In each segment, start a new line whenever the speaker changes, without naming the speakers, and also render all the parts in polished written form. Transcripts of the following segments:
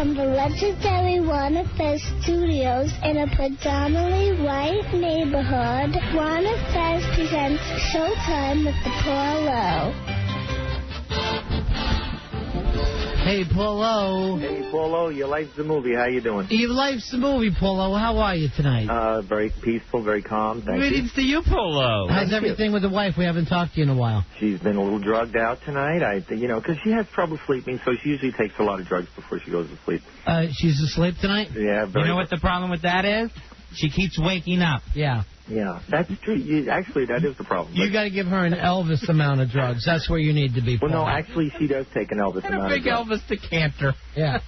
from the legendary Warner Fest Studios in a predominantly white neighborhood, Warner Fest presents Showtime with the Paulo.
Hey, Paulo.
Hey, Paulo, you liked the movie. How you doing?
You liked the movie, Paulo. How are you tonight?
Very peaceful, very calm. Thank you.
Greetings to you, Paulo.
How's everything with the wife? We haven't talked to you in a while.
She's been a little drugged out tonight. Because she has trouble sleeping, so she usually takes a lot of drugs before she goes to sleep.
She's asleep tonight?
Yeah,
You know what the problem with that is? She keeps waking up.
Yeah.
Yeah, that's true. Actually, that is the problem.
You got to give her an Elvis amount of drugs. That's where you need to be.
Well, no, actually, she does take an Elvis amount
A big
of drugs.
Elvis decanter.
Yeah.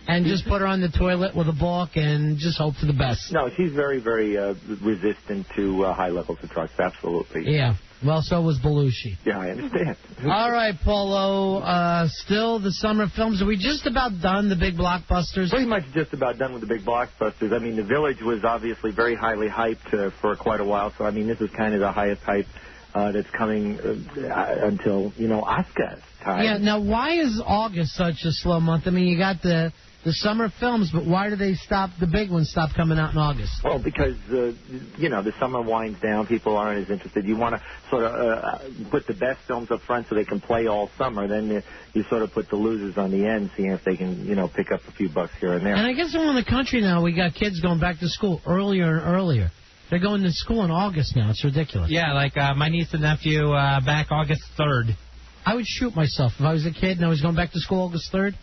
And just put her on the toilet with a book and just hope for the best.
No, she's very, very resistant to high levels of drugs. Absolutely.
Yeah. Well, so was Belushi.
Yeah, I understand.
All right, Paulo. Still the summer films. Are we just about done, the big blockbusters?
Pretty much just about done with the big blockbusters. I mean, The Village was obviously very highly hyped for quite a while. So, I mean, this is kind of the highest hype that's coming until, Oscar time.
Yeah, now, why is August such a slow month? I mean, you got the summer films, but why do they stop, the big ones stop coming out in August?
Well, because, the summer winds down. People aren't as interested. You want to sort of put the best films up front so they can play all summer. Then you sort of put the losers on the end, seeing if they can, pick up a few bucks here and there.
And I guess around the country now, we got kids going back to school earlier and earlier. They're going to school in August now. It's ridiculous.
Yeah, like my niece and nephew back August 3rd.
I would shoot myself. If I was a kid and I was going back to school August 3rd,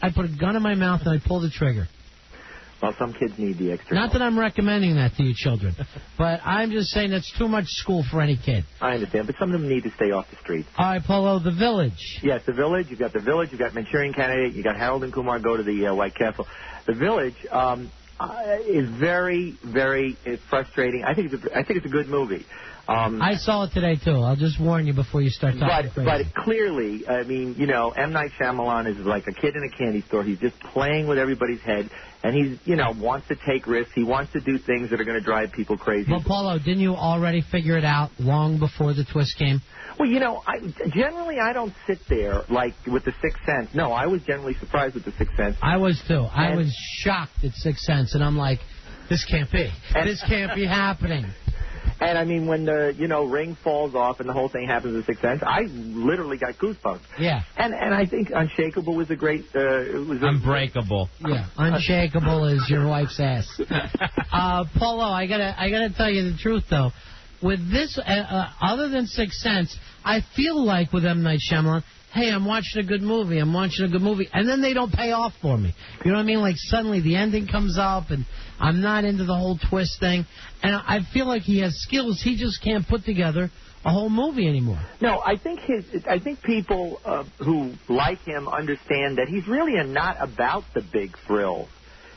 I'd put a gun in my mouth and I'd pull the trigger.
Well, some kids need the extra
Not
help.
that I'm recommending that to you children, but I'm just saying that's too much school for any kid.
I understand, but some of them need to stay off the street.
All right, Paulo, The Village.
Yes, The Village. You've got The Village. You've got Manchurian Candidate. You've got Harold and Kumar go to the White Castle. The Village is very, very frustrating. I think it's a good movie.
I saw it today, too. I'll just warn you before you start talking crazy.
But clearly, I mean, M. Night Shyamalan is like a kid in a candy store. He's just playing with everybody's head, and he's, wants to take risks. He wants to do things that are going to drive people crazy.
Well, Paulo, didn't you already figure it out long before the twist came?
Well, I don't sit there like with The Sixth Sense. No, I was generally surprised with The Sixth Sense.
I was, too. I was shocked at Sixth Sense, and I'm like, this can't be. This can't be happening.
And, I mean, when the, ring falls off and the whole thing happens in Sixth Sense, I literally got goosebumps.
Yeah.
And I think Unshakable was a great...
Unbreakable.
Yeah. Unshakable is your wife's ass. Paulo, I gotta tell you the truth, though. With this, other than Sixth Sense, I feel like with M. Night Shyamalan, hey, I'm watching a good movie, and then they don't pay off for me. You know what I mean? Like, suddenly the ending comes up, and I'm not into the whole twist thing, and I feel like he has skills. He just can't put together a whole movie anymore.
No, I think people who like him understand that he's really not about the big thrills.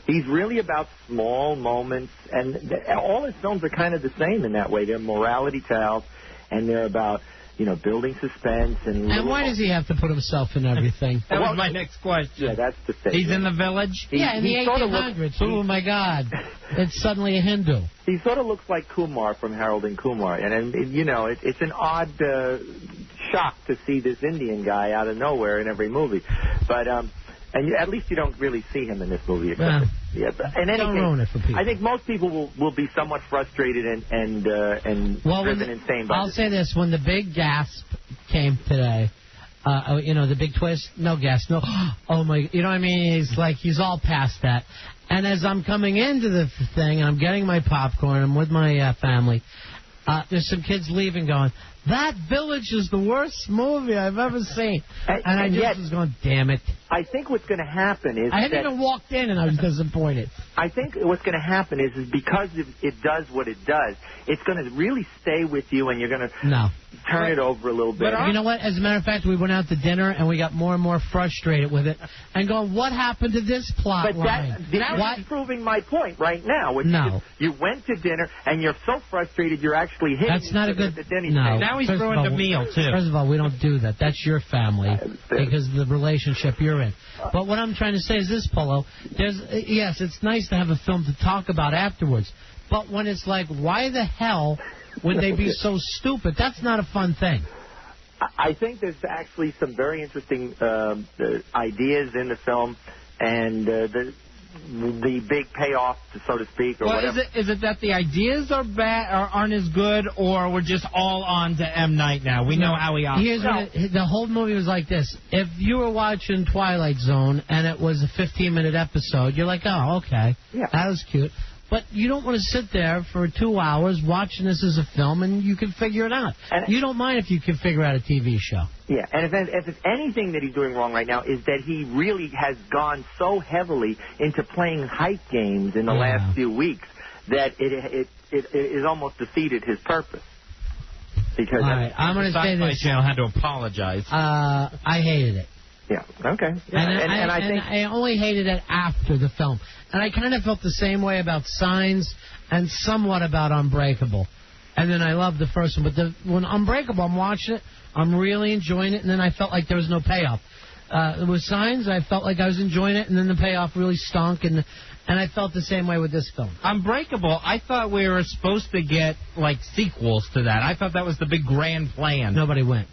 He's really about small moments, and all his films are kind of the same in that way. They're morality tales, and they're about... building suspense and...
And why does he have to put himself in everything?
That was my next question.
Yeah, that's the thing.
He's in The Village?
In the 1800s. Oh, my God. It's suddenly a Hindu.
He sort of looks like Kumar from Harold and Kumar. And it's an odd shock to see this Indian guy out of nowhere in every movie. But... at least you don't really see him in this movie.
Don't
ruin
it for people.
I think most people will be somewhat frustrated and driven insane by
I'll say this. When the big gasp came today, the big twist, no gasp, no, oh, my, you know what I mean? He's all past that. And as I'm coming into the thing and I'm getting my popcorn, I'm with my family, there's some kids leaving going, that Village is the worst movie I've ever seen. And I just was going, damn it.
I think what's going to happen is
I hadn't even walked in and I was disappointed.
I think what's going to happen is because it does what it does, it's going to really stay with you and you're going to turn it over a little bit.
But you know what? As a matter of fact, we went out to dinner and we got more and more frustrated with it and going, what happened to this plot line?
That's proving my point right now. You went to dinner and you're so frustrated you're actually hitting
That's not a good...
No.
Now he's ruined the meal, too.
First of all, we don't do that. That's your family because of the relationship you're in. But what I'm trying to say is this, Paulo. Yes, it's nice to have a film to talk about afterwards. But when it's like, why the hell would they be so stupid? That's not a fun thing.
I think there's actually some very interesting ideas in the film. and the big payoff, so to speak, or whatever.
Is it that the ideas are bad or aren't as good, or we're just all on to M. Night now? We know how he operates.
The whole movie was like this. If you were watching Twilight Zone and it was a 15-minute episode, you're like, oh, okay, that was cute. But you don't want to sit there for 2 hours watching this as a film, and you can figure it out. And you don't mind if you can figure out a TV show.
Yeah, and if it's anything that he's doing wrong right now is that he really has gone so heavily into playing hype games in the last few weeks that it has almost defeated his purpose. Because
all right, I'm going to say this.
Channel had to apologize.
I hated it.
Yeah, okay. Yeah. And I think
I only hated it after the film. And I kind of felt the same way about Signs and somewhat about Unbreakable. And then I loved the first one. But when Unbreakable, I'm watching it, I'm really enjoying it, and then I felt like there was no payoff. With Signs, I felt like I was enjoying it, and then the payoff really stunk, and I felt the same way with this film.
Unbreakable, I thought we were supposed to get, like, sequels to that. I thought that was the big grand plan.
Nobody went.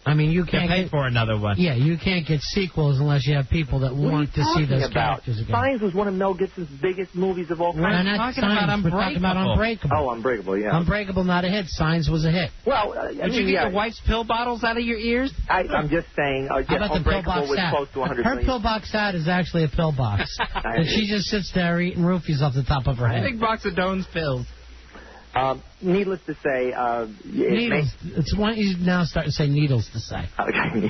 I mean, you can't
pay for another one.
Yeah, you can't get sequels unless you have people that want to see those characters again.
Signs was one of Mel Gibson's biggest movies of all time.
We're not talking about Unbreakable. We're talking about Unbreakable.
Oh, Unbreakable, yeah.
Unbreakable, not a hit. Signs was a hit.
Well,
did you get your wife's pill bottles out of your ears?
I'm just saying.
How about the pillbox
was
ad?
Close to 100
Her
million.
pillbox ad is actually a pillbox, and she just sits there eating roofies off the top of her head.
A big box of Doan's pills.
Needless to say,
needles. It's why you now start to say needles to say.
Okay.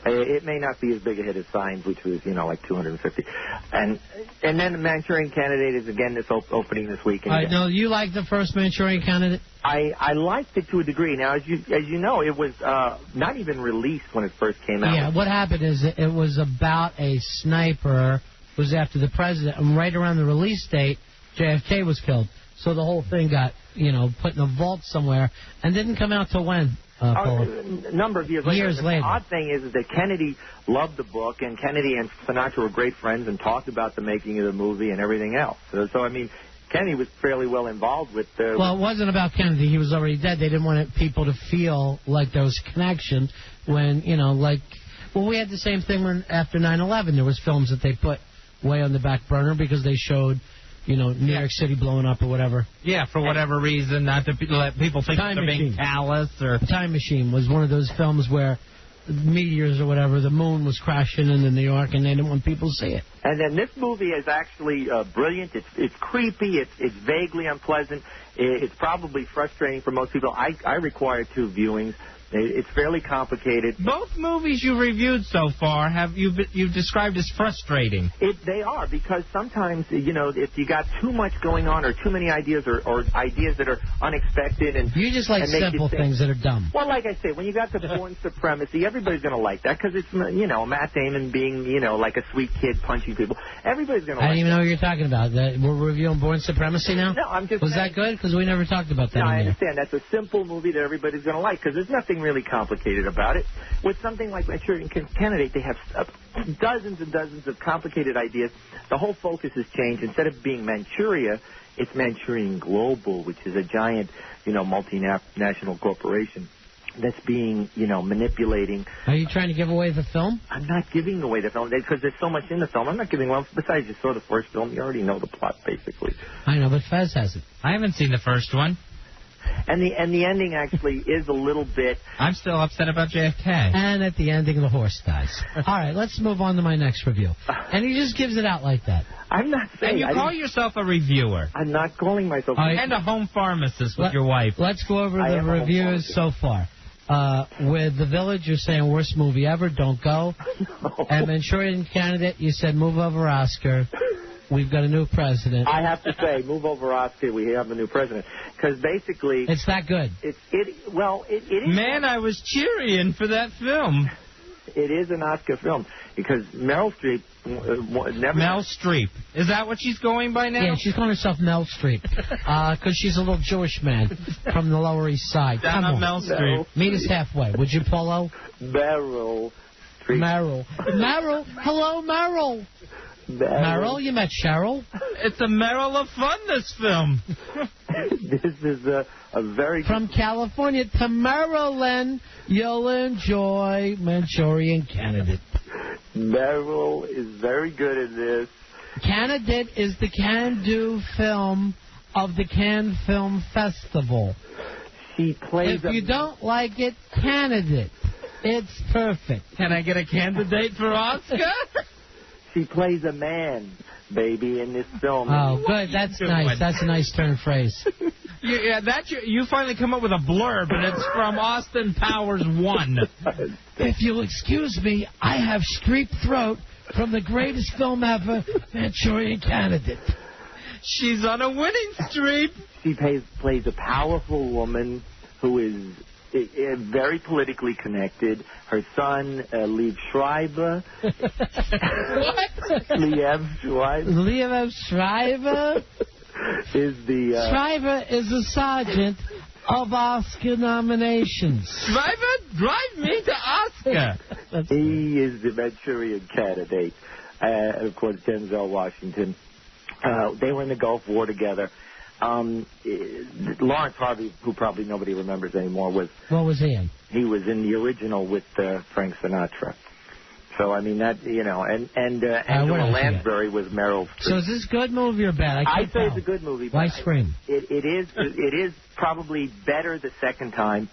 It may not be as big a hit as Signs, which was, like 250. And then the Manchurian Candidate is again this opening this week.
I know you like the first Manchurian Candidate.
I liked it to a degree. Now, as you know, it was not even released when it first came out.
Yeah. What happened is it was about a sniper who was after the president, and right around the release date, JFK was killed. So the whole thing got, put in a vault somewhere and didn't come out till when?
A number of years later.
Years later.
The odd thing is that Kennedy loved the book, and Kennedy and Sinatra were great friends and talked about the making of the movie and everything else. So I mean, Kennedy was fairly well involved with the...
Well, it wasn't about Kennedy. He was already dead. They didn't want people to feel like there was a connection when, we had the same thing when after 9/11. There was films that they put way on the back burner because they showed... New York City blowing up or whatever. Yeah, for whatever reason, not to let people think they're being callous. Or Time Machine was one of those films where meteors or whatever, the moon was crashing into New York, and they didn't want people to see it.
And then this movie is actually brilliant. It's creepy. It's vaguely unpleasant. It's probably frustrating for most people. I require 2 viewings. It's fairly complicated.
Both movies you reviewed so far you've described as frustrating.
They are, because sometimes, if you got too much going on or too many ideas or ideas that are unexpected. And
you just like simple things that are dumb.
Well, like I say, when you got the Born Supremacy, everybody's going to like that because it's, Matt Damon being, like a sweet kid punching people. Everybody's going to like that. I
don't even know what you're talking about. We're reviewing Born Supremacy now?
No, I'm just
Was that good? Because we never talked about that.
No, I understand. That's a simple movie that everybody's going to like because there's nothing really complicated about it. With something like Manchurian Candidate, they have dozens and dozens of complicated ideas. The whole focus has changed. Instead of being Manchuria, it's Manchurian Global, which is a giant, multinational corporation that's being, manipulating.
Are you trying to give away the film?
I'm not giving away the film because there's so much in the film. I'm not giving away. Besides, you saw the first film. You already know the plot, basically.
I know, but Fez hasn't.
I haven't seen the first one.
And the ending actually is a little bit...
I'm still upset about JFK.
And at the ending, the horse dies. All right, let's move on to my next review. And he just gives it out like that.
I'm not saying...
And you call yourself a reviewer.
I'm not calling myself...
And a home pharmacist with your wife.
Let's go over the reviews so far. With The Village, you're saying worst movie ever, don't go.
No.
And Manchurian Candidate, you said move over Oscar. We've got a new president.
I have to say, move over Oscar, we have a new president. Because basically...
It's that good.
It is...
Man, I was cheering for that film.
It is an Oscar film. Because Meryl Streep never...
Mel Streep. Is that what she's going by now?
Yeah, she's calling herself Mel Streep. Because she's a little Jewish man from the Lower East Side.
Down on Mel Streep.
Meet us halfway. Would you, Polo?
Meryl Streep.
Meryl. Hello, Meryl. Meryl, you met Cheryl?
It's a Meryl of fun, this film.
This is a very...
From California to Maryland, you'll enjoy Manchurian Candidate.
Meryl is very good at this.
Candidate is the can-do film of the Cannes Film Festival.
She plays
If you don't like it, Candidate. It's perfect.
Can I get a candidate for Oscar?
She plays a man, baby, in this film.
Oh, good. That's nice. That's a nice turn phrase.
You finally come up with a blurb, and it's from Austin Powers 1.
If you'll excuse me, I have streep throat from the greatest film ever, Manchurian Candidate.
She's on a winning streak.
She plays a powerful woman who is very politically connected. Her son, Liev Schreiber.
What?
Liev
Schreiber
is the...
Schreiber is a sergeant of Oscar nominations.
Schreiber, drive me to Oscar.
He is the Manchurian Candidate. And, of course, Denzel Washington. They were in the Gulf War together. Lawrence Harvey, who probably nobody remembers anymore, was...
What was he in?
He was in the original with Frank Sinatra. So, I mean, that, you know, and Angela Lansbury was Meryl Streep.
So is this a good movie or bad?
I say it's a good movie.
Why scream?
It is probably better the second time.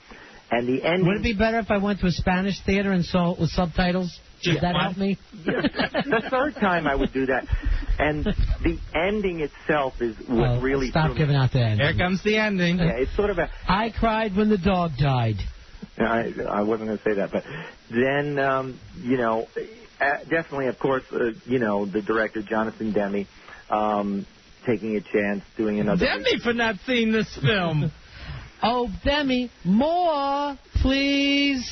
And the ending...
Would it be better if I went to a Spanish theater and saw it with subtitles? Did that help me?
The third time I would do that. And the ending itself is what really...
Stop giving out the ending.
Here comes the ending.
Yeah, it's sort of a...
I cried when the dog died.
I wasn't going to say that, but then, you know, definitely, of course, you know, the director, Jonathan Demme, taking a chance, doing another...
Demme for not seeing this film.
Oh, Demme, more, please.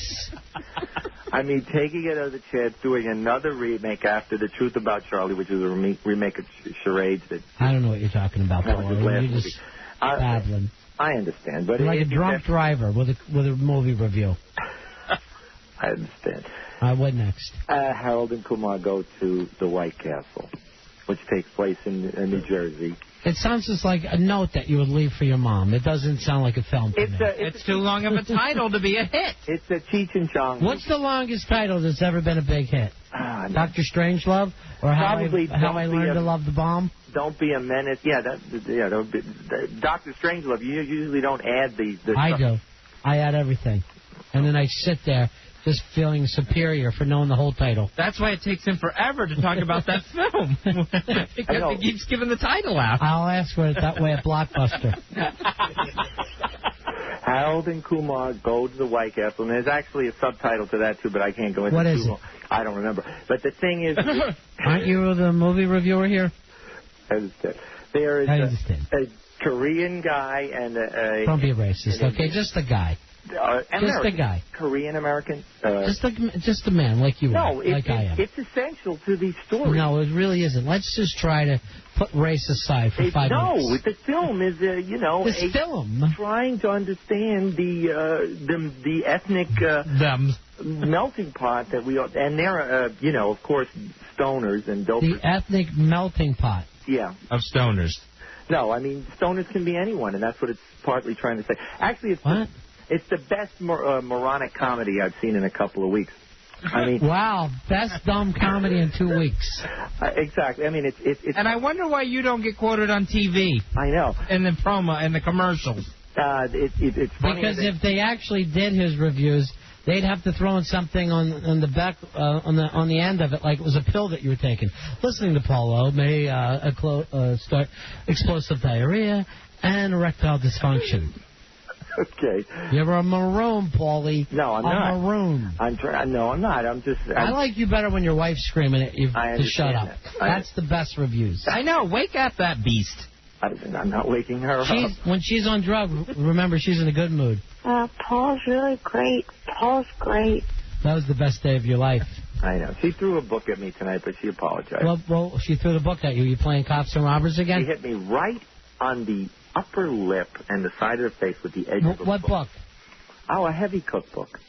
I mean, taking another chance, doing another remake after The Truth About Charlie, which is a remake of Charades.
I don't know what you're talking about, Paul. You're just babbling.
I understand, but
you're like a drunk driver with a movie review.
I understand.
What next?
Harold and Kumar go to the White Castle, which takes place in New Jersey.
It sounds just like a note that you would leave for your mom. It doesn't sound like a film to me.
It's too long of a title to be a hit.
It's a Cheech and Chong.
What's the longest title that's ever been a big hit? Dr. Strangelove? Or How I Learned to Love the Bomb?
Don't Be a Menace. Yeah, Dr. Strangelove. You usually don't add the
I do. I add everything. And then I sit there just feeling superior for knowing the whole title.
That's why it takes him forever to talk about that film. Because he keeps giving the title out.
I'll ask for it that way at Blockbuster.
Harold and Kumar go to the White Castle, and there's actually a subtitle to that, too, but I can't go into it.
What is it?
I don't remember. But the thing is...
Aren't you the movie reviewer here?
I understand. There is a Korean guy and a...
Don't be racist, okay? Just a guy. Just a guy.
Korean-American?
Just a man like you are, like I am.
It's essential to the story.
No, it really isn't. Let's just try to put race aside for 5 minutes.
No, the film is, you know...
This film?
Trying to understand the ethnic... melting pot that we... And they're, you know, of course, stoners and dopers.
The ethnic melting pot.
Yeah.
Of stoners.
No, I mean, stoners can be anyone, and that's what it's partly trying to say. Actually, it's the best moronic comedy I've seen in a couple of weeks. I mean,
wow, best dumb comedy in 2 weeks.
Exactly. I mean, it's.
And I wonder why you don't get quoted on TV.
I know.
In the promo, in the commercials.
It's funny
because if they actually did his reviews, they'd have to throw in something on the back, on the end of it, like it was a pill that you were taking. Listening to Paulo may start explosive diarrhea and erectile dysfunction.
Okay.
You're a maroon, Paulie.
No, I'm not.
A maroon.
No, I'm not.
I like you better when your wife's screaming at you to shut up. That's the best reviews.
I know. Wake up that beast.
I'm not waking her up.
When she's on drugs, remember, she's in a good mood.
Paul's really great. Paul's great.
That was the best day of your life.
I know. She threw a book at me tonight, but she apologized.
Well, she threw the book at you. You playing cops and robbers again?
She hit me right on the upper lip and the side of the face with the edge of the book.
What book?
Oh, a heavy cookbook.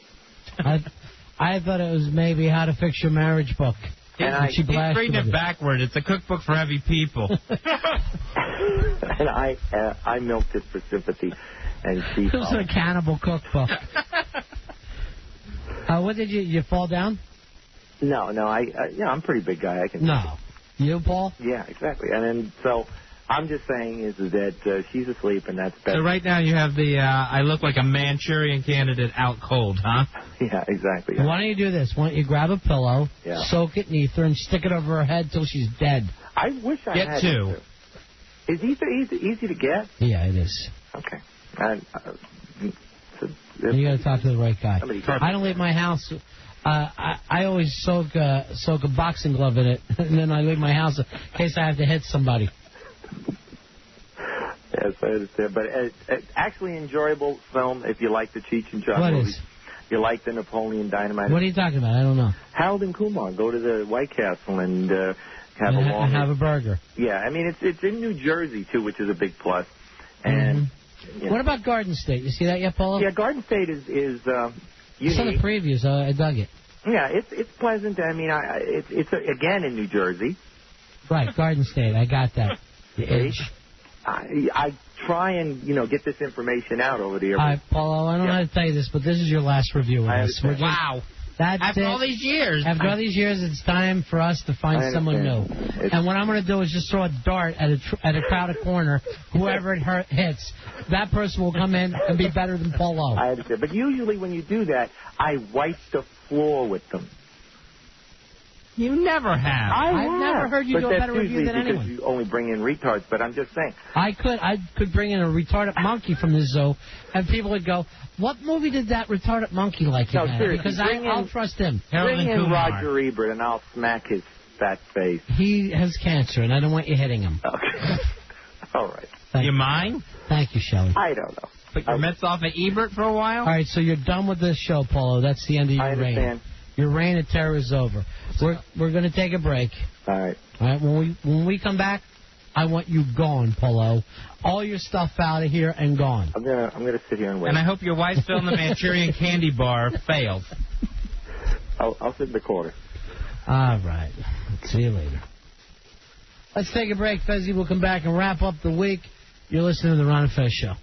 I thought it was maybe How to Fix Your Marriage book.
And he's reading it backward. It's a cookbook for heavy people.
And I milked it for sympathy, and she...
It was a cannibal cookbook. What did you fall down?
No, I'm a pretty big guy. I can.
No. You, Paul?
Yeah, exactly. And then so I'm just saying is that she's asleep, and that's better.
So right now you have the I look like a Manchurian candidate out cold, huh?
Yeah, exactly. Yeah.
Why don't you do this? Why don't you grab a pillow, soak it in ether, and stick it over her head till she's dead?
I wish I had
two.
Is ether easy to get?
Yeah, it is.
Okay.
You got to talk to the right guy. I don't leave my house. I always soak a boxing glove in it, and then I leave my house in case I have to hit somebody.
Yes, I understand. But actually enjoyable film if you like the Cheech and Chong movies.
Is?
You like the Napoleon Dynamite.
What are you talking about? I don't know.
Harold and Kumar go to the White Castle and have
a burger.
Yeah, I mean it's in New Jersey too, which is a big plus. And
what about Garden State? You see that yet, Paulo?
Yeah, Garden State is unique.
I saw the previews. I dug it.
Yeah, it's pleasant. I mean, it's again in New Jersey.
Right, Garden State. I got that. The edge.
I try and get this information out over the air.
All right, Paulo, I don't know how to tell you this, but this is your last review of this.
Wow.
That's
After all these years.
After all these years, it's time for us to find someone new. And what I'm going to do is just throw a dart at a crowded corner. Whoever it hits, that person will come in and be better than Paulo.
I understand. But usually when you do that, I wipe the floor with them.
You never have.
I've never heard you do a better review than anyone.
Because you only bring in retards, but I'm just saying.
I could bring in a retarded monkey from the zoo, and people would go, "What movie did that retarded monkey like?"
No, seriously.
Because I'll trust him.
Bring in Roger Ebert, and I'll smack his fat face.
He has cancer, and I don't want you hitting him.
Okay. All right.
You mind?
Thank you, Shelley.
I don't know.
Put your mitts off of Ebert for a while?
All right, so you're done with this show, Paulo. That's the end of your reign.
I understand.
Your reign of terror is over. We're going to take a break.
All right.
All right. When we come back, I want you gone, Paulo. All your stuff out of here and gone.
I'm gonna sit here and wait.
And I hope your wife's film The Manchurian Candy Bar failed.
I'll sit in the corner.
All right. See you later. Let's take a break, Fezzi. We'll come back and wrap up the week. You're listening to the Ron and Fez Show.